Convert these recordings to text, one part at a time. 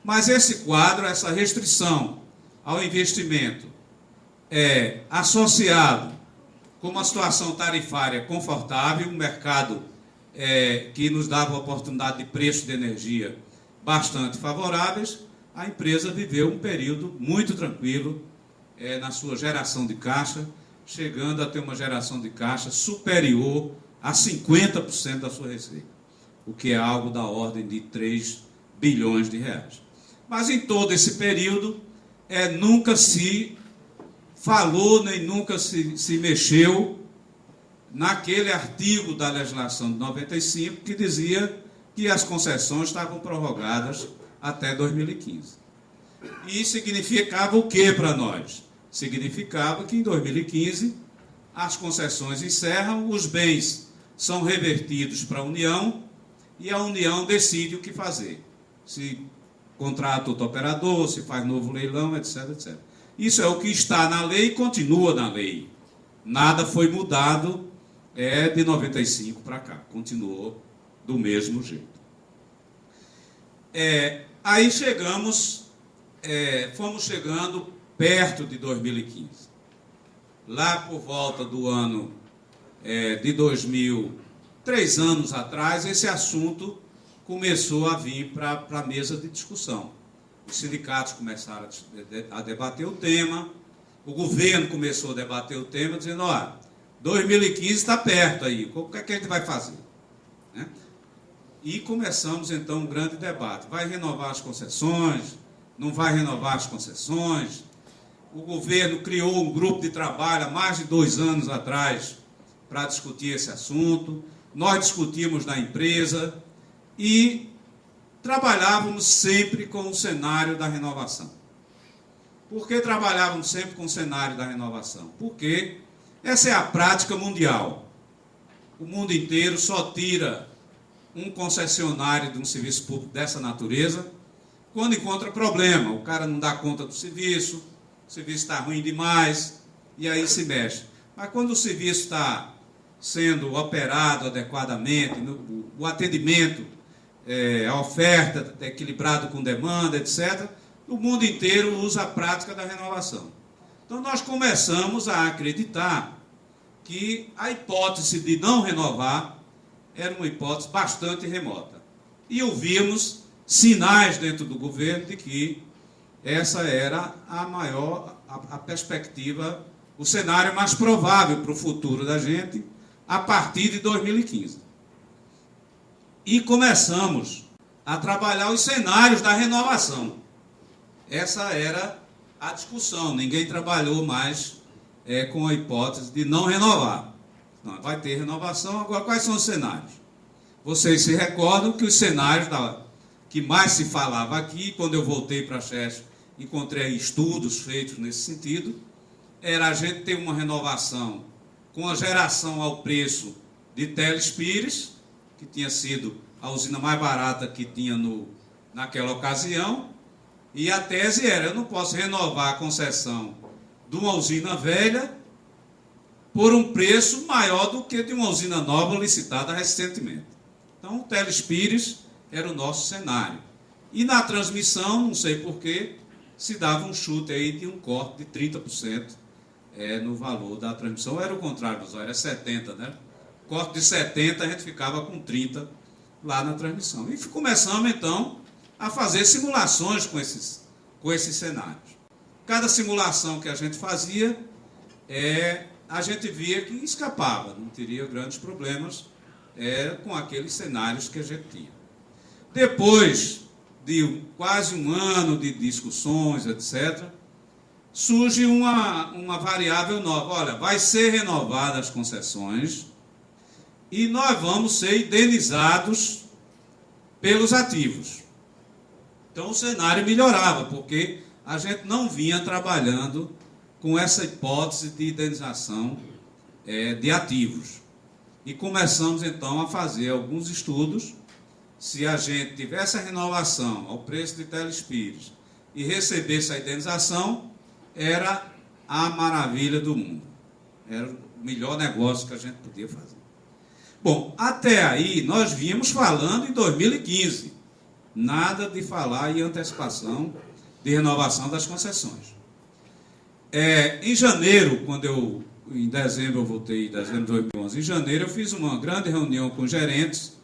Mas esse quadro, essa restrição ao investimento, associado com uma situação tarifária confortável, um mercado que nos dava oportunidade de preço de energia bastante favoráveis, a empresa viveu um período muito tranquilo na sua geração de caixa, chegando a ter uma geração de caixa superior a 50% da sua receita, o que é algo da ordem de 3 bilhões de reais. Mas em todo esse período, nunca se falou, nem nunca se mexeu naquele artigo da legislação de 95 que dizia que as concessões estavam prorrogadas até 2015. E significava o que para nós? Significava que em 2015 as concessões encerram, os bens são revertidos para a União e a União decide o que fazer. Se contrata outro operador, se faz novo leilão, etc, etc. Isso é o que está na lei e continua na lei. Nada foi mudado de 95 para cá. Continuou do mesmo jeito. Aí fomos chegando perto de 2015. Lá por volta do ano de 2000, 3 anos atrás, esse assunto começou a vir para a mesa de discussão. Os sindicatos começaram a debater o tema, o governo começou a debater o tema, dizendo, 2015 está perto aí, o que é que a gente vai fazer? E começamos, então, um grande debate. Vai renovar as concessões? Não vai renovar as concessões? O governo criou um grupo de trabalho há mais de 2 anos atrás para discutir esse assunto. Nós discutimos na empresa e trabalhávamos sempre com o cenário da renovação. Por que trabalhávamos sempre com o cenário da renovação? Porque essa é a prática mundial. O mundo inteiro só tira um concessionário de um serviço público dessa natureza quando encontra problema. O cara não dá conta do serviço, o serviço está ruim demais, e aí se mexe. Mas quando o serviço está sendo operado adequadamente, o atendimento, a oferta está equilibrado com demanda, etc., o mundo inteiro usa a prática da renovação. Então, nós começamos a acreditar que a hipótese de não renovar era uma hipótese bastante remota. E ouvimos sinais dentro do governo de que essa era a perspectiva, o cenário mais provável para o futuro da gente a partir de 2015. E começamos a trabalhar os cenários da renovação. Essa era a discussão, ninguém trabalhou mais com a hipótese de não renovar. Não, vai ter renovação, agora quais são os cenários? Vocês se recordam que os cenários que mais se falava aqui, quando eu voltei para a Chesf, encontrei estudos feitos nesse sentido, era a gente ter uma renovação com a geração ao preço de Teles Pires, que tinha sido a usina mais barata que tinha naquela ocasião, e a tese era, eu não posso renovar a concessão de uma usina velha por um preço maior do que de uma usina nova licitada recentemente. Então, o Teles Pires era o nosso cenário. E na transmissão, não sei porquê, se dava um chute aí de um corte de 30% no valor da transmissão. Era o contrário, era 70%, né? Corte de 70%, a gente ficava com 30% lá na transmissão. E começamos, então, a fazer simulações com esses cenários. Cada simulação que a gente fazia, a gente via que escapava, não teria grandes problemas com aqueles cenários que a gente tinha. Depois de quase um ano de discussões, etc., surge uma variável nova. Olha, vai ser renovadas as concessões e nós vamos ser indenizados pelos ativos. Então o cenário melhorava, porque a gente não vinha trabalhando com essa hipótese de indenização de ativos. E começamos então a fazer alguns estudos. Se a gente tivesse a renovação ao preço de Teles Pires e recebesse a indenização, era a maravilha do mundo. Era o melhor negócio que a gente podia fazer. Bom, até aí nós vínhamos falando em 2015. Nada de falar em antecipação de renovação das concessões. Em janeiro, em dezembro eu voltei, em dezembro de 2011, em janeiro eu fiz uma grande reunião com gerentes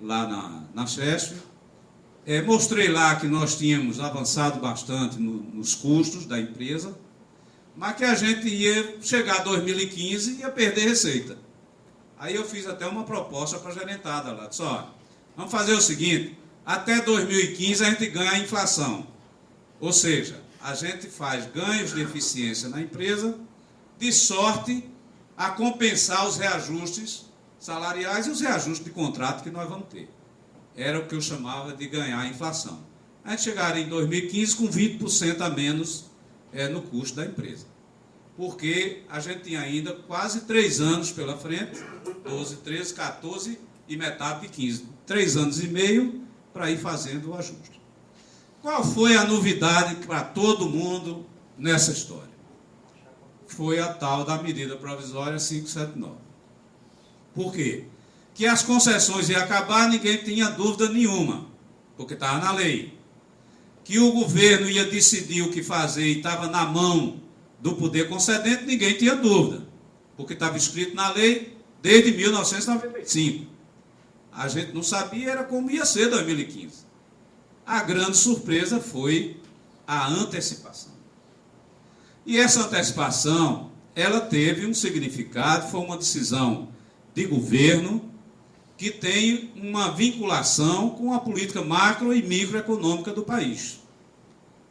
lá na CHESF, mostrei lá que nós tínhamos avançado bastante nos custos da empresa, mas que a gente ia chegar a 2015 e ia perder receita. Aí eu fiz até uma proposta para a gerentada lá, disse, ó, vamos fazer o seguinte, até 2015 a gente ganha a inflação, ou seja, a gente faz ganhos de eficiência na empresa, de sorte a compensar os reajustes salariais e os reajustes de contrato que nós vamos ter. Era o que eu chamava de ganhar a inflação. A gente chegaria em 2015 com 20% a menos no custo da empresa. Porque a gente tinha ainda quase 3 anos pela frente, 12, 13, 14 e metade de 15. 3 anos e meio para ir fazendo o ajuste. Qual foi a novidade para todo mundo nessa história? Foi a tal da medida provisória 579. Por quê? Que as concessões iam acabar, ninguém tinha dúvida nenhuma, porque estava na lei. Que o governo ia decidir o que fazer e estava na mão do poder concedente, ninguém tinha dúvida, porque estava escrito na lei desde 1995. A gente não sabia era como ia ser 2015. A grande surpresa foi a antecipação. E essa antecipação, ela teve um significado, foi uma decisão de governo que tem uma vinculação com a política macro e microeconômica do país.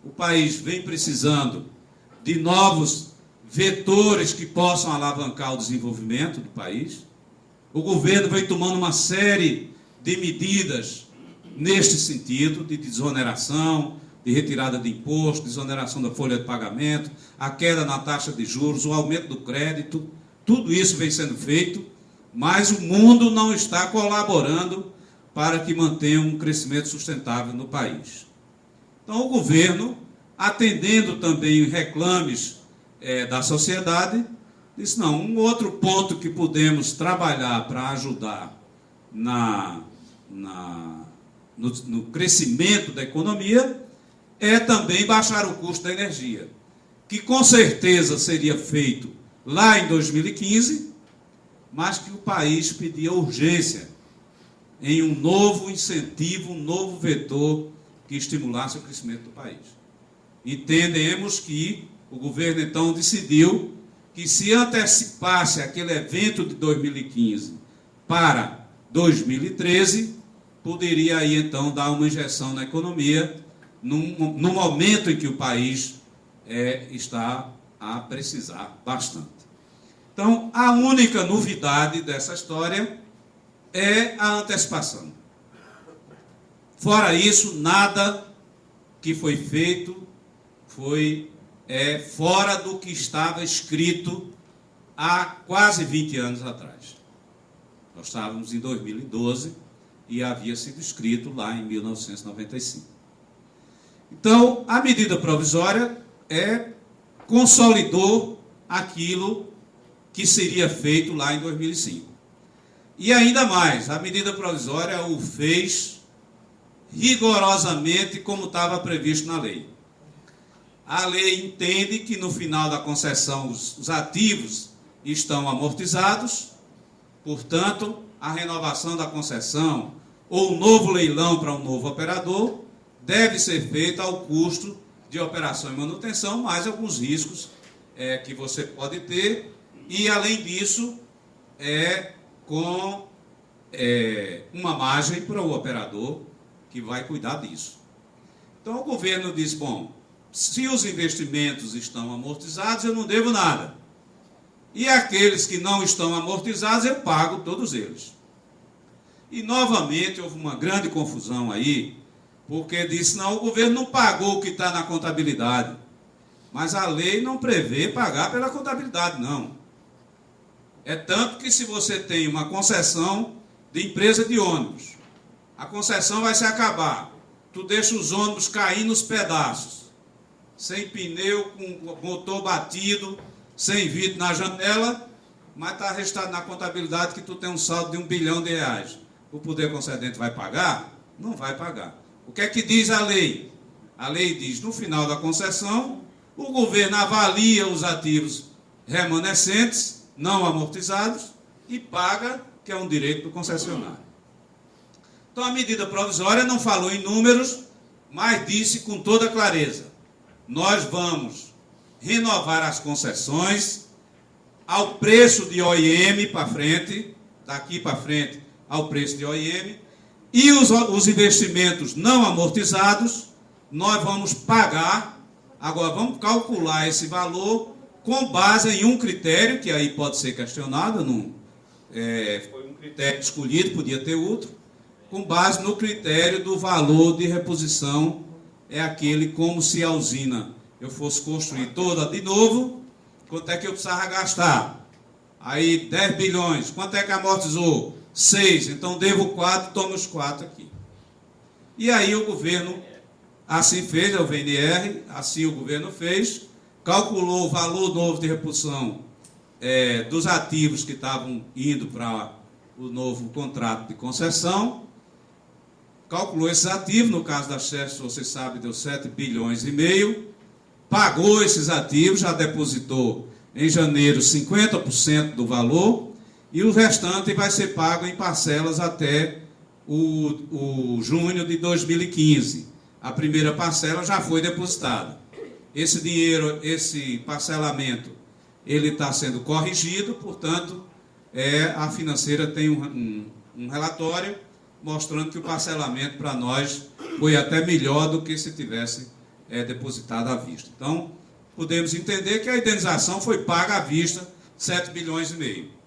O país vem precisando de novos vetores que possam alavancar o desenvolvimento do país. O governo vem tomando uma série de medidas neste sentido, de desoneração, de retirada de imposto, desoneração da folha de pagamento, a queda na taxa de juros, o aumento do crédito, tudo isso vem sendo feito, mas o mundo não está colaborando para que mantenha um crescimento sustentável no país. Então, o governo, atendendo também reclames da sociedade, disse, não, um outro ponto que podemos trabalhar para ajudar no crescimento da economia é também baixar o custo da energia, que com certeza seria feito lá em 2015, mas que o país pedia urgência em um novo incentivo, um novo vetor que estimulasse o crescimento do país. Entendemos que o governo então decidiu que se antecipasse aquele evento de 2015 para 2013, poderia aí então dar uma injeção na economia no momento em que o país está a precisar bastante. Então, a única novidade dessa história é a antecipação. Fora isso, nada que foi feito foi fora do que estava escrito há quase 20 anos atrás. Nós estávamos em 2012 e havia sido escrito lá em 1995. Então, a medida provisória consolidou aquilo que seria feito lá em 2005. E ainda mais, a medida provisória o fez rigorosamente como estava previsto na lei. A lei entende que no final da concessão os ativos estão amortizados, portanto, a renovação da concessão ou um novo leilão para um novo operador deve ser feita ao custo de operação e manutenção, mais alguns riscos que você pode ter, e além disso, com uma margem para o operador que vai cuidar disso. Então o governo diz, bom, se os investimentos estão amortizados, eu não devo nada. E aqueles que não estão amortizados, eu pago todos eles. E novamente houve uma grande confusão aí, porque disse, não, o governo não pagou o que está na contabilidade. Mas a lei não prevê pagar pela contabilidade, não. É tanto que se você tem uma concessão de empresa de ônibus, a concessão vai se acabar, tu deixa os ônibus cair nos pedaços, sem pneu, com motor batido, sem vidro na janela, mas está registrado na contabilidade que tu tem um saldo de R$1 bilhão. O poder concedente vai pagar? Não vai pagar. O que é que diz a lei? A lei diz, no final da concessão, o governo avalia os ativos remanescentes, não amortizados, e paga, que é um direito do concessionário. Então, a medida provisória não falou em números, mas disse com toda clareza, nós vamos renovar as concessões ao preço de OIM para frente, daqui para frente ao preço de OIM, e os investimentos não amortizados, nós vamos pagar, agora vamos calcular esse valor com base em um critério, que aí pode ser questionado, não, foi um critério escolhido, podia ter outro, com base no critério do valor de reposição, é aquele como se a usina eu fosse construir toda de novo, quanto é que eu precisava gastar? Aí 10 bilhões, quanto é que amortizou? 6, então devo 4, toma os 4 aqui. E aí o governo assim fez, é o VNR, assim o governo fez, calculou o valor novo de reposição dos ativos que estavam indo para o novo contrato de concessão, calculou esses ativos, no caso da Chesf, você sabe, deu 7 bilhões e meio, pagou esses ativos, já depositou em janeiro 50% do valor, e o restante vai ser pago em parcelas até o junho de 2015. A primeira parcela já foi depositada. Esse dinheiro, esse parcelamento, ele está sendo corrigido, portanto, a financeira tem um relatório mostrando que o parcelamento para nós foi até melhor do que se tivesse depositado à vista. Então, podemos entender que a indenização foi paga à vista, 7 bilhões e meio.